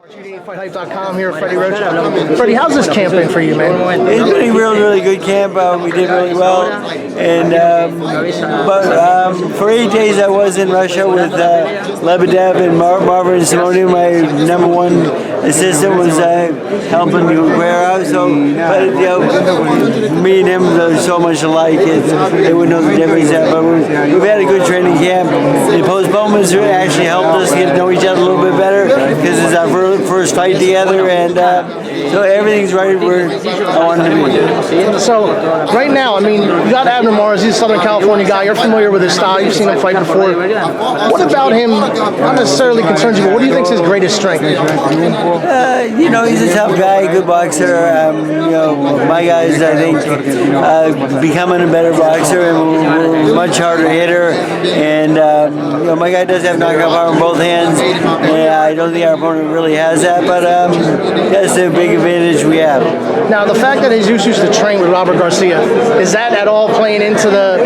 FightHype.com here, Freddie Roach. Freddie, how's this camp been for you, man? It's been a really good camp. We did really well, and for 8 days I was in Russia with Lebedev and Marvin and Simone. My #1 assistant was helping Guerrero. So, but me and him are so much alike. They wouldn't know the difference. But we've had a good training camp. The postponements actually helped us get to know each other a little bit better because it's our first fight together, and so everything's right where I wanted to be. So right now, I mean, you got Abner Morris. He's a Southern California guy. You're familiar with his style. You've seen him fight before. What about him not necessarily concerns you, but what do you think is his greatest strength? He's a tough guy, good boxer. My guys, I think, becoming a better boxer and a much harder hitter. And my guy does have knockout power in both hands. And I don't think our opponent really has that, but that's the big advantage we have. Now, the fact that Jesus used to train with Robert Garcia, is that at all playing into the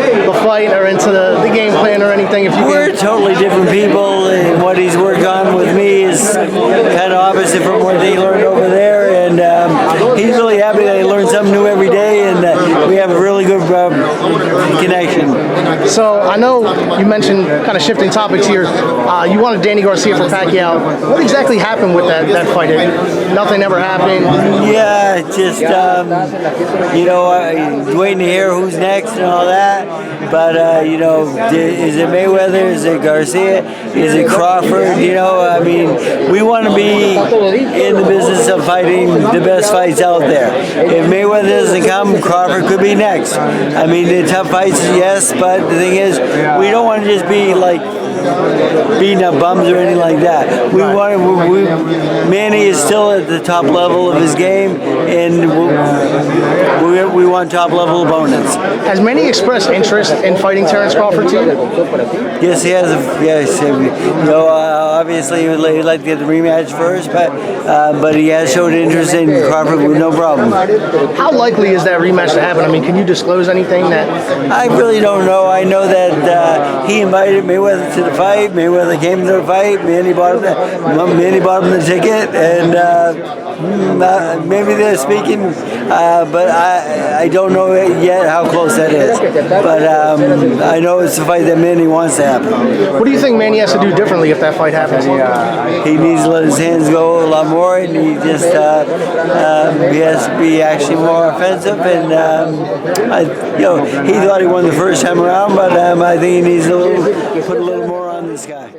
fight or into the game plan or anything? We're totally different people, and what he's worked on with me is kind of opposite from what they learned over there, and he's really happy that he learns something new every day, and we have a really good connection. So I know you mentioned, kind of shifting topics here, you wanted Danny Garcia for Pacquiao. What exactly happened with that fight? Nothing ever happened? Yeah, just, waiting to hear who's next and all that. But, is it Mayweather? Is it Garcia? Is it Crawford? We want to be in the business of fighting the best fights out there. If Mayweather doesn't come, Crawford could be next. I mean, the tough fights, yes, but the thing is, we don't want to just be like beating up bums or anything like that. Manny is still at the top level of his game, and we want top level opponents. Has Manny expressed interest in fighting Terrence Crawford too? Yes, he has. Yes, obviously he would like to get the rematch first, but he has showed interest in Crawford with no problem. How likely is that rematch to happen? I mean, can you disclose anything that? I really don't know. I know that he invited Mayweather to the fight. Mayweather came to the fight. Manny bought him the ticket, and maybe they're speaking, but I don't know yet how close that is. But I know it's a fight that Manny wants to happen. What do you think Manny has to do differently if that fight happens? He needs to let his hands go a lot more, and he just he has to be actually more offensive. And he thought he won the first time around, but I think he needs to put a little more on this guy.